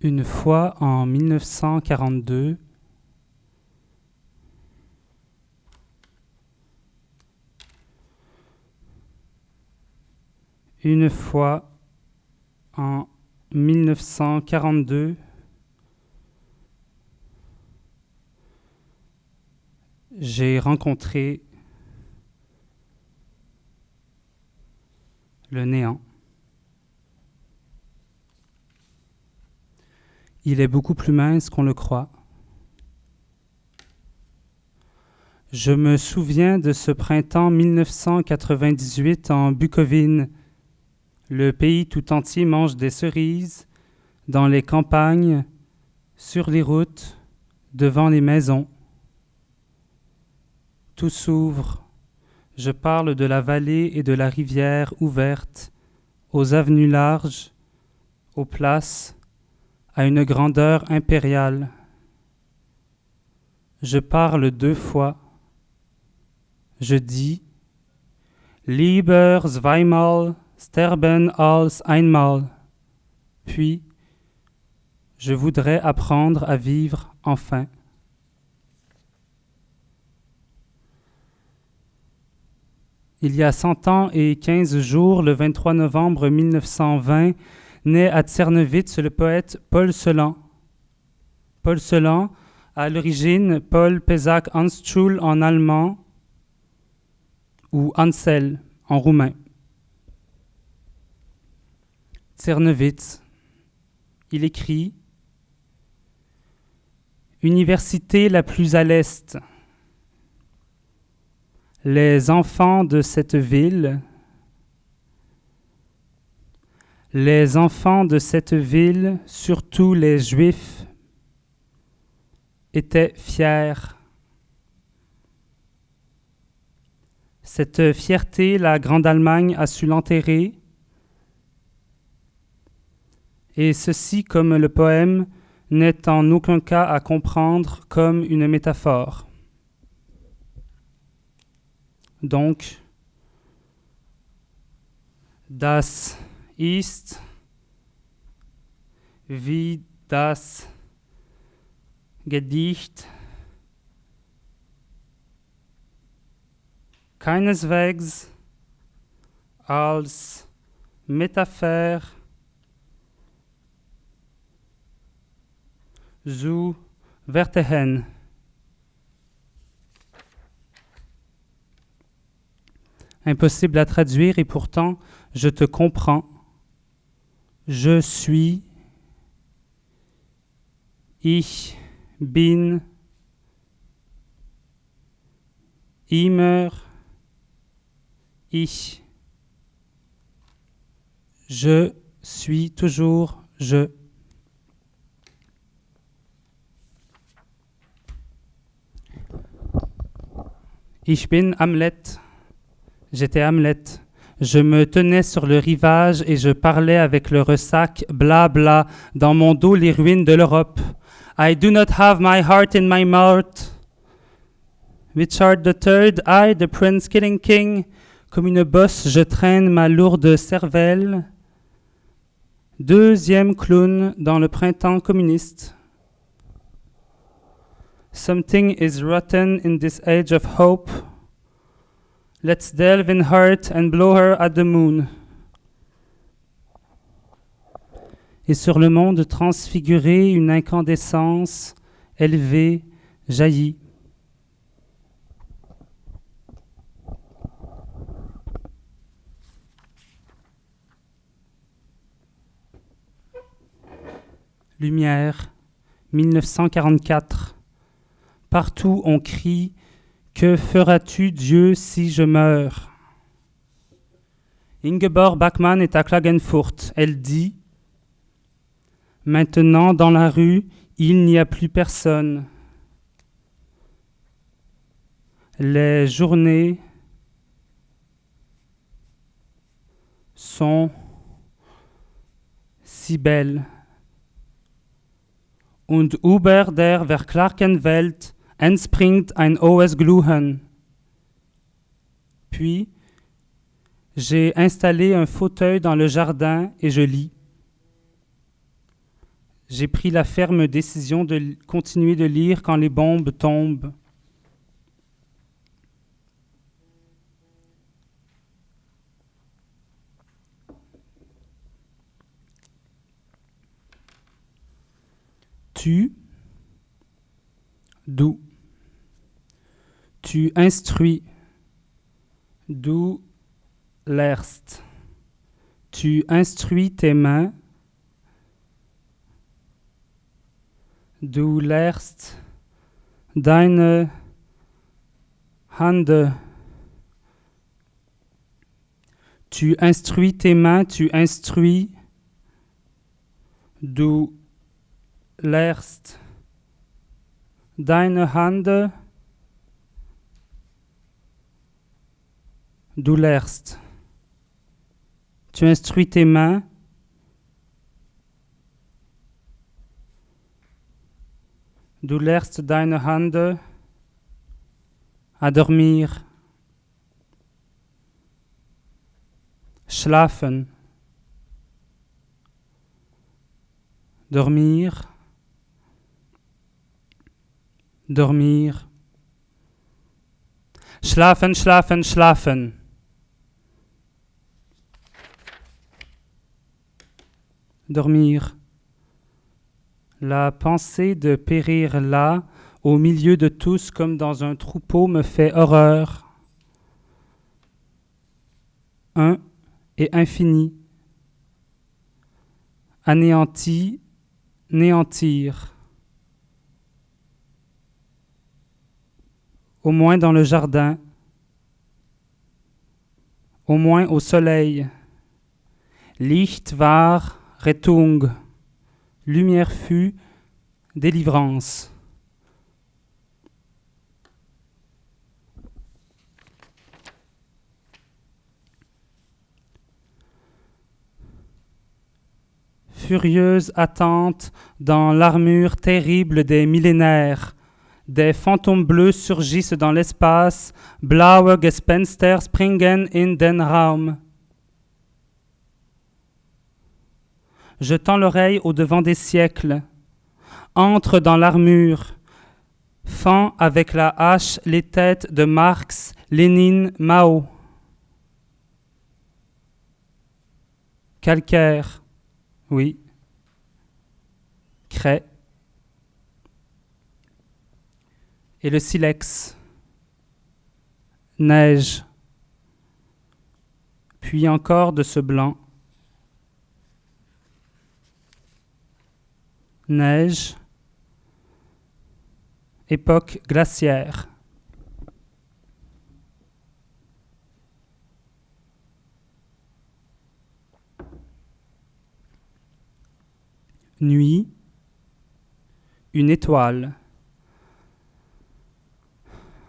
Une fois en 1942, une fois en 1942, j'ai rencontré le néant. Il est beaucoup plus mince qu'on le croit. Je me souviens de ce printemps 1998 en Bucovine. Le pays tout entier mange des cerises dans les campagnes, sur les routes, devant les maisons. Tout s'ouvre. Je parle de la vallée et de la rivière ouverte, aux avenues larges, aux places, à une grandeur impériale. Je parle 2 fois. Je dis « Lieber zweimal sterben als einmal ». Puis, je voudrais apprendre à vivre enfin. Il y a 100 ans et 15 jours, le 23 novembre 1920, naît à Czernowitz le poète Paul Celan. Paul Celan, à l'origine Paul Pézac Handschuh en allemand ou Hansel en roumain. Czernowitz, il écrit « Université la plus à l'est. Les enfants de cette ville, surtout les Juifs, étaient fiers. Cette fierté, la Grande Allemagne a su l'enterrer. Et ceci, comme le poème, n'est en aucun cas à comprendre comme une métaphore. Donc, das ist wie das Gedicht keineswegs als Metapher zu verstehen. Impossible à traduire et pourtant, je te comprends. Je suis, ich bin, immer, ich. Je suis toujours je. Ich bin Hamlet. J'étais Hamlet. Je me tenais sur le rivage et je parlais avec le ressac, bla bla, dans mon dos les ruines de l'Europe. I do not have my heart in my mouth. Richard III, I, the Prince Killing King. Comme une bosse, je traîne ma lourde cervelle. 2e clown dans le printemps communiste. Something is rotten in this age of hope. Let's delve in heart and blow her at the moon. Et sur le monde transfiguré, une incandescence élevée jaillit. Lumière, 1944. Partout on crie « Que feras-tu, Dieu, si je meurs ?» Ingeborg Bachmann est à Klagenfurt. Elle dit « Maintenant, dans la rue, il n'y a plus personne. Les journées sont si belles. Und über der verklagten Welt entspringt ein hohes Glühen. » Puis, j'ai installé un fauteuil dans le jardin et je lis. J'ai pris la ferme décision de continuer de lire quand les bombes tombent. Tu, d'où. Tu instruis, d'où lernst. Tu instruis tes mains, du lernst deine Hände. Tu instruis tes mains, tu instruis, du lernst deine Hände, du lernst. Tu instruis tes mains, du lernst deine Hände à dormir. Schlafen. Dormir. Dormir. Schlafen, schlafen, schlafen. Dormir. La pensée de périr là, au milieu de tous comme dans un troupeau, me fait horreur. Un et infini. Anéanti, néantir. Au moins dans le jardin, au moins au soleil. Licht war Rettung, lumière fut délivrance. Furieuse attente dans l'armure terrible des millénaires. Des fantômes bleus surgissent dans l'espace. Blaue Gespenster springen in den Raum. Je tends l'oreille au-devant des siècles. Entre dans l'armure. Fends avec la hache les têtes de Marx, Lénine, Mao. Calcaire. Oui. Craie. Et le silex. Neige. Puis encore de ce blanc. Neige. Époque glaciaire. Nuit. Une étoile.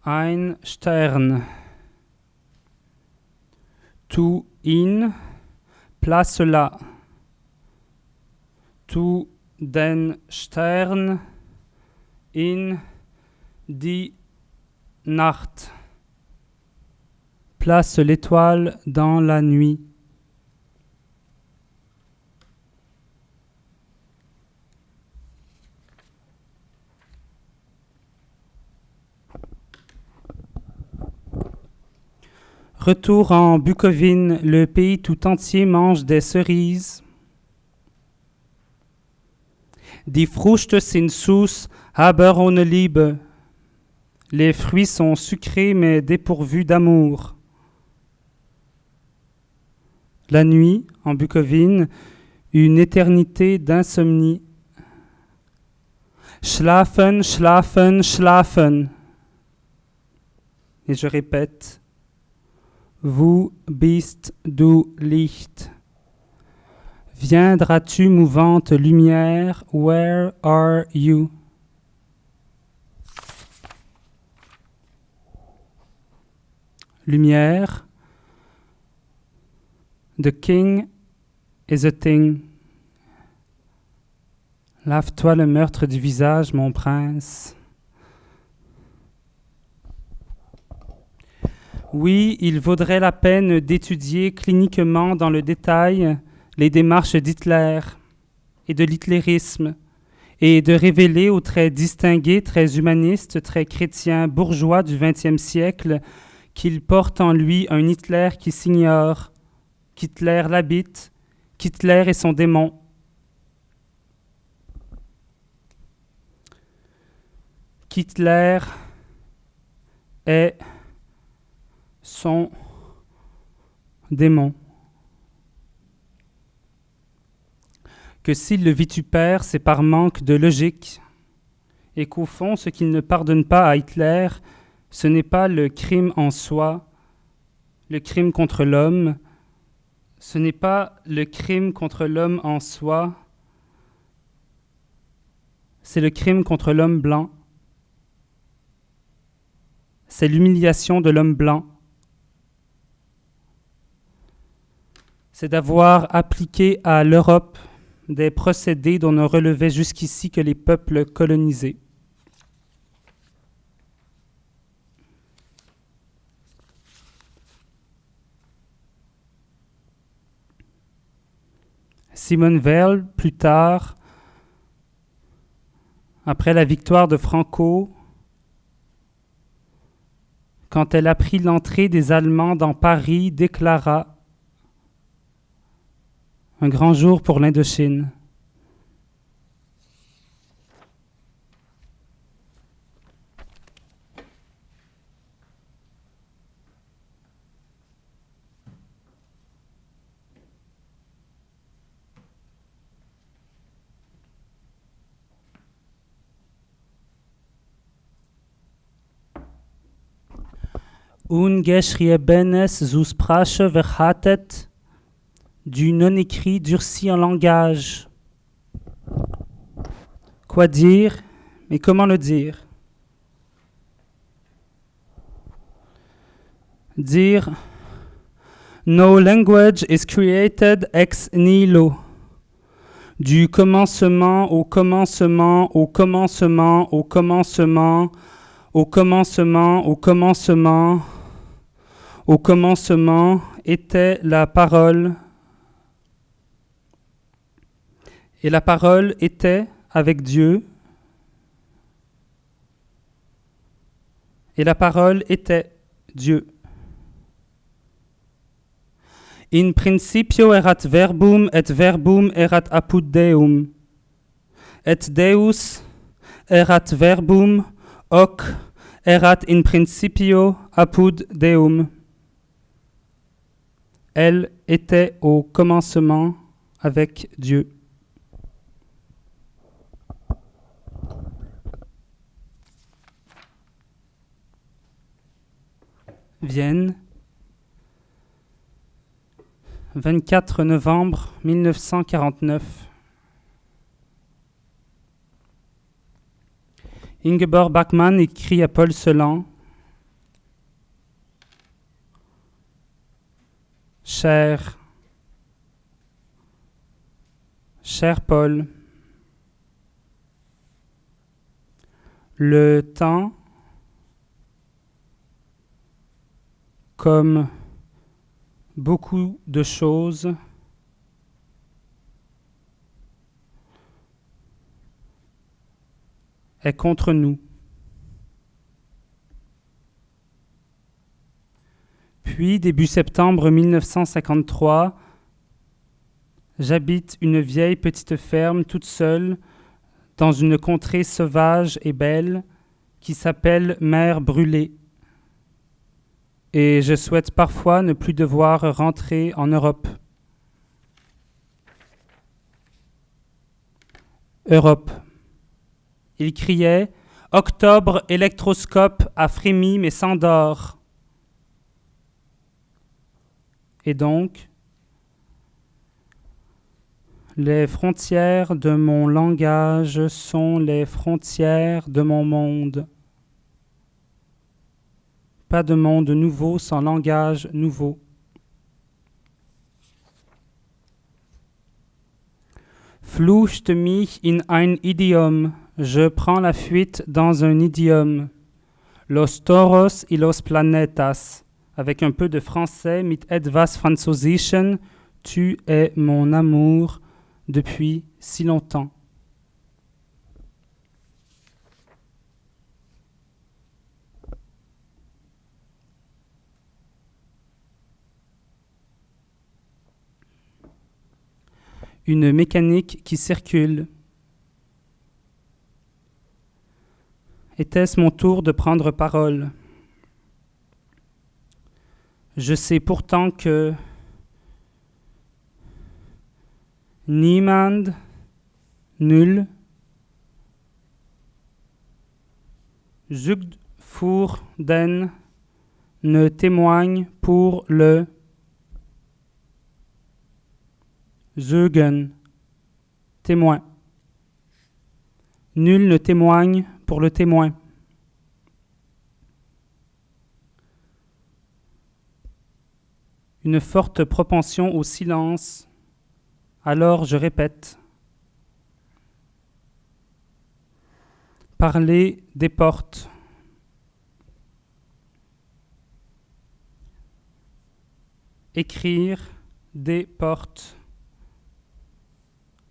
Ein Stern. Tu ihn, place là. Tu den Stern in die Nacht. Place l'étoile dans la nuit. Retour en Bukovine, le pays tout entier mange des cerises. Die Früchte sind süß, aber ohne Liebe. Les fruits sont sucrés mais dépourvus d'amour. La nuit, en Bukovine, une éternité d'insomnie. Schlafen, schlafen, schlafen. Et je répète. Wo bist du Licht? Viendras-tu, mouvante lumière? Where are you? Lumière. The king is a thing. Lave-toi le meurtre du visage, mon prince. Oui, il vaudrait la peine d'étudier cliniquement dans le détail les démarches d'Hitler et de l'hitlérisme, et de révéler aux traits distingués, très humanistes, très chrétiens, bourgeois du XXe siècle qu'il porte en lui un Hitler qui s'ignore, qu'Hitler l'habite, qu'Hitler est son démon. Qu'Hitler est son démon. Que s'il le vitupère, c'est par manque de logique, et qu'au fond, ce qu'il ne pardonne pas à Hitler, ce n'est pas le crime en soi, le crime contre l'homme, ce n'est pas le crime contre l'homme en soi, c'est le crime contre l'homme blanc. C'est l'humiliation de l'homme blanc. C'est d'avoir appliqué à l'Europe des procédés dont ne relevaient jusqu'ici que les peuples colonisés. Simone Veil, plus tard, après la victoire de Franco, quand elle apprit l'entrée des Allemands dans Paris, déclara « Un grand jour pour l'Indochine ». Ungeschriebenes zu Sprache verhärtet, du non-écrit durci en langage. Quoi dire, mais comment le dire? Dire No language is created ex nihilo. Du commencement au commencement, au commencement, au commencement, au commencement, au commencement, au commencement était la parole. Et la parole était avec Dieu. Et la parole était Dieu. In principio erat verbum et verbum erat apud Deum. Et Deus erat verbum hoc erat in principio apud Deum. Elle était au commencement avec Dieu. Vienne, 24 novembre 1949. Ingeborg Bachmann écrit à Paul Celan: Cher Paul, le temps, comme beaucoup de choses, est contre nous. Puis, début septembre 1953, j'habite une vieille petite ferme toute seule dans une contrée sauvage et belle qui s'appelle Mer Brûlée. Et je souhaite parfois ne plus devoir rentrer en Europe. Europe. Il criait « Octobre, électroscope a frémi mais s'endort ». Et donc, les frontières de mon langage sont les frontières de mon monde. Pas de monde nouveau sans langage nouveau. Fluchte mich in ein Idiom, je prends la fuite dans un idiome. Los toros y los planetas, avec un peu de français, mit etwas Französischen, tu es mon amour depuis si longtemps. une mécanique qui circule. Était-ce mon tour de prendre parole? Je sais pourtant que niemand, nul, zugd für den, ne témoigne pour le zeugen, témoin. Nul ne témoigne pour le témoin. Une forte propension au silence. Alors je répète. Parler des portes. Écrire des portes.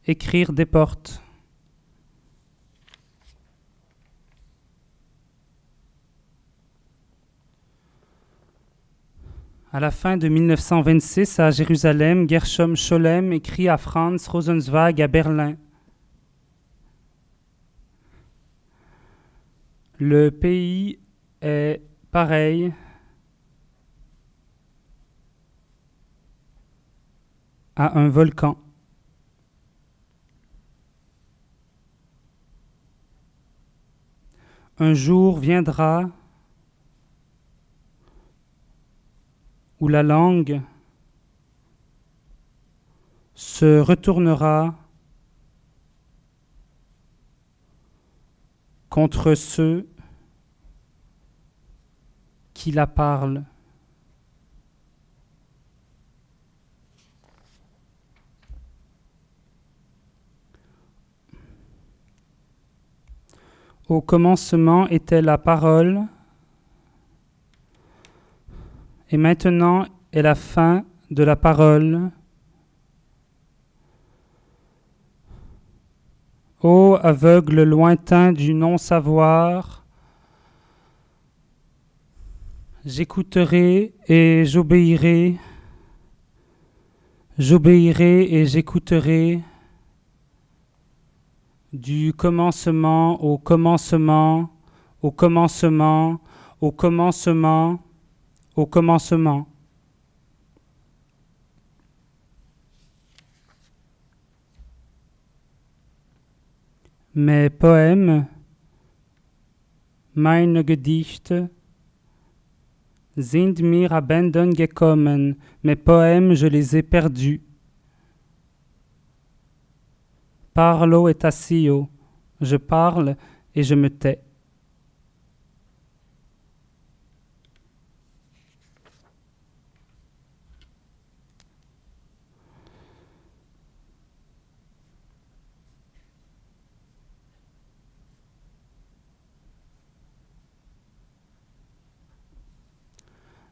Écrire des portes. À la fin de 1926, à Jérusalem, Gershom Scholem écrit à Franz Rosenzweig à Berlin. Le pays est pareil à un volcan. Un jour viendra où la langue se retournera contre ceux qui la parlent. Au commencement était la parole, et maintenant est la fin de la parole. Ô aveugle lointain du non-savoir, j'écouterai et j'obéirai, j'obéirai et j'écouterai, du commencement au commencement, au commencement, au commencement, au commencement. Mes poèmes, meine Gedichte, sind mir abhanden gekommen. Mes poèmes, je les ai perdus. Parlo et tacio, je parle et je me tais.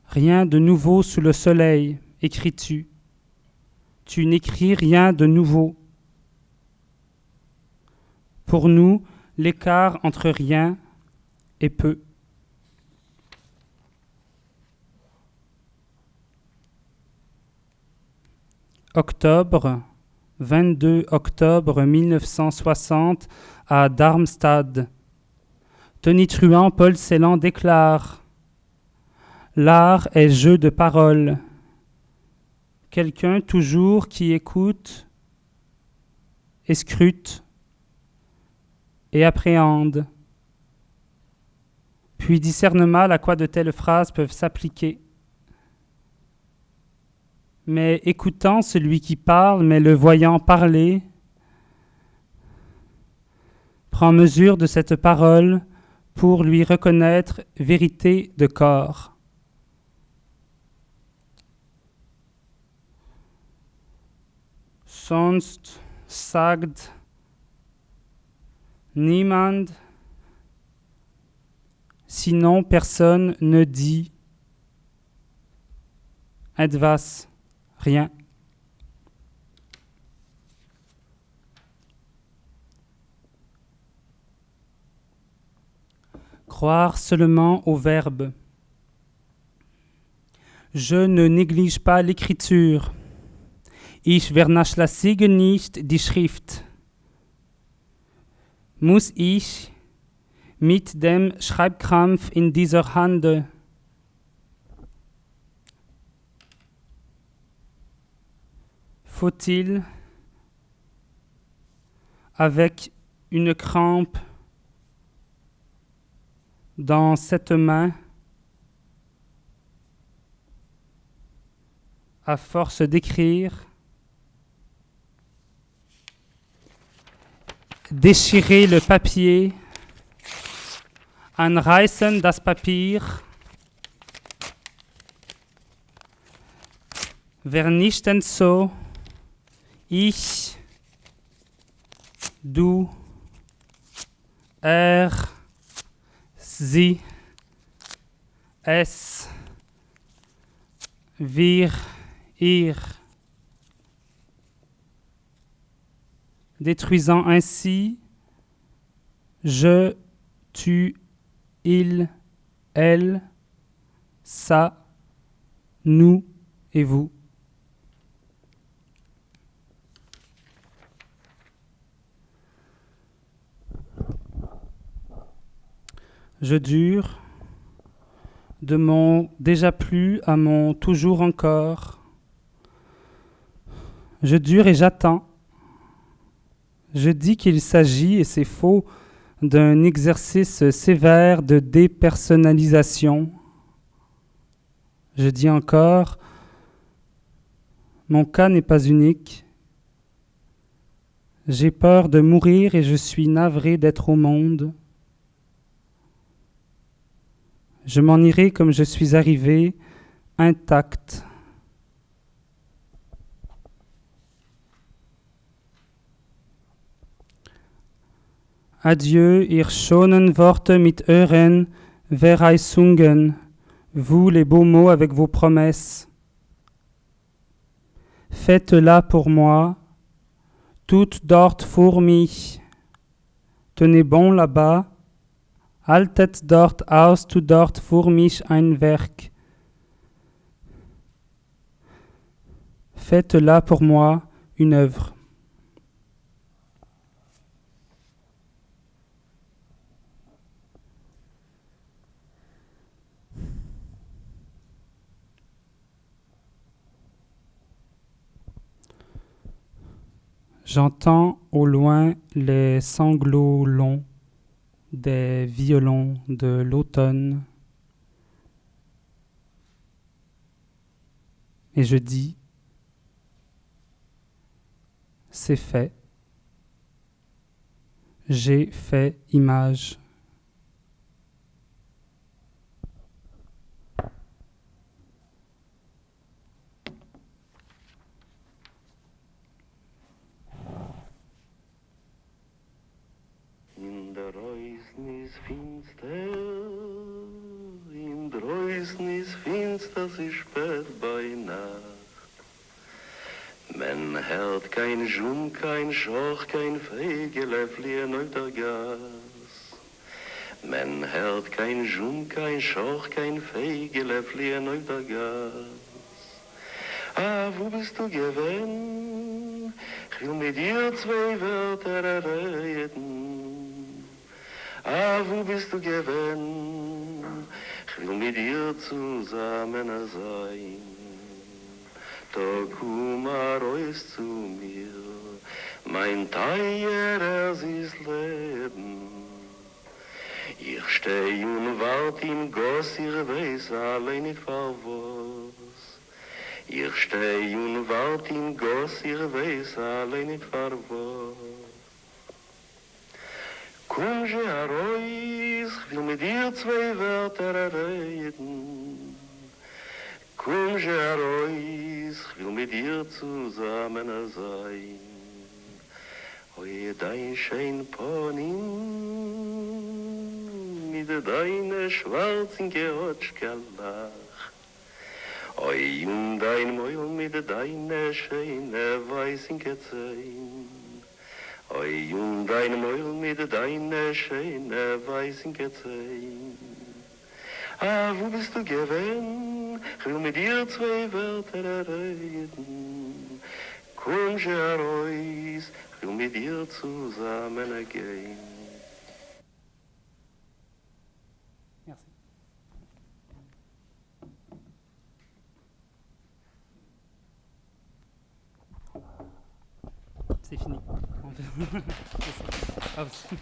Rien de nouveau sous le soleil, écris-tu. Tu n'écris rien de nouveau. Pour nous, l'écart entre rien et peu. Octobre, 22 octobre 1960, à Darmstadt. Tonitruant Paul Celan déclare: l'art est jeu de paroles. Quelqu'un toujours qui écoute et scrute et appréhende, puis discerne mal à quoi de telles phrases peuvent s'appliquer. Mais écoutant celui qui parle, mais le voyant parler, prend mesure de cette parole pour lui reconnaître vérité de corps. Sonst sagt niemand, sinon personne ne dit etwas, rien. Croire seulement au verbe. Je ne néglige pas l'écriture. Ich vernachlässige nicht die Schrift. Muss ich mit dem Schreibkrampf in dieser Hand faut-il avec une crampe dans cette main à force d'écrire déchirer le papier, anreißen das Papier, vernichten so, ich, du, sie, es, wir, ihr, détruisant ainsi je, tu, il, elle, ça, nous et vous. Je dure de mon déjà plus à mon toujours encore. Je dure et j'attends. Je dis qu'il s'agit, et c'est faux, d'un exercice sévère de dépersonnalisation. Je dis encore, mon cas n'est pas unique. J'ai peur de mourir et je suis navré d'être au monde. Je m'en irai comme je suis arrivé, intact. Adieu, ihr schönen Worte mit euren Verheißungen, vous les beaux mots avec vos promesses. Faites-la pour moi, tut dort für mich. Tenez bon là-bas, haltet dort aus, tut dort für mich ein Werk. Faites-la pour moi, une œuvre. J'entends au loin les sanglots longs des violons de l'automne et je dis, c'est fait, j'ai fait image. In Dreußen ist finster, sie spät bei Nacht. Men hört kein Schum, kein Schorch, kein Fegele fliehen auf der Gas. Men hört kein Schum, kein Schorch, kein Fegele fliehen auf der Gas. Ah, wo bist du gewesen? Ich will mit dir zwei Wörter reden. Ah, wo bist du gewesen? Ich will mit dir zusammen sein. Da komm raus zu mir, mein teures Leben. Ich steh und wart im Goss, ich weiß allein nicht vor was. Ich steh und wart im Goss, ich weiß allein nicht vor was. Komm je raus, ich will mit dir zwei Wörter reden. Komm je raus, ich will mit dir zusammen sein. Oi, dein schön Pony, mit deiner schwarzen Geotschkalach. Oi, und dein Mäul mit deiner schönen weißen Gezähn. Oi, und dein Mäul mit deiner schönen weißen Gezähn. Ah, wo bist du gewesen? Ich will mit dir zwei Wörter reden. Komm Jerois, ich will mit dir zusammen gehen. Merci. C'est fini. On peut- Ah, vous-